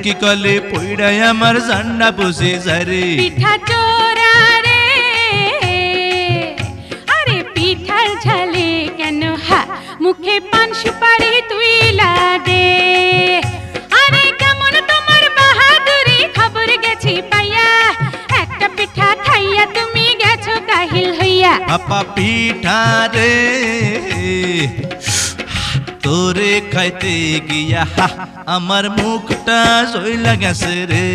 কি কলে পইড়াই আমার জান্না পুষে যারে পিঠা চোরা রে আরে পিঠার ঝালে কেন হা মুখে পান সুপারি তুই দে আরে কেমন তোমার বাহাদুরি খবর গেছি পাইয়া একটা পিঠা খাইয়া তুমি গেছো কাহিল হইয়া আপা পিঠা রে তোরে খাইতে গিয়া আমার মুখটা জইলা গেছে রে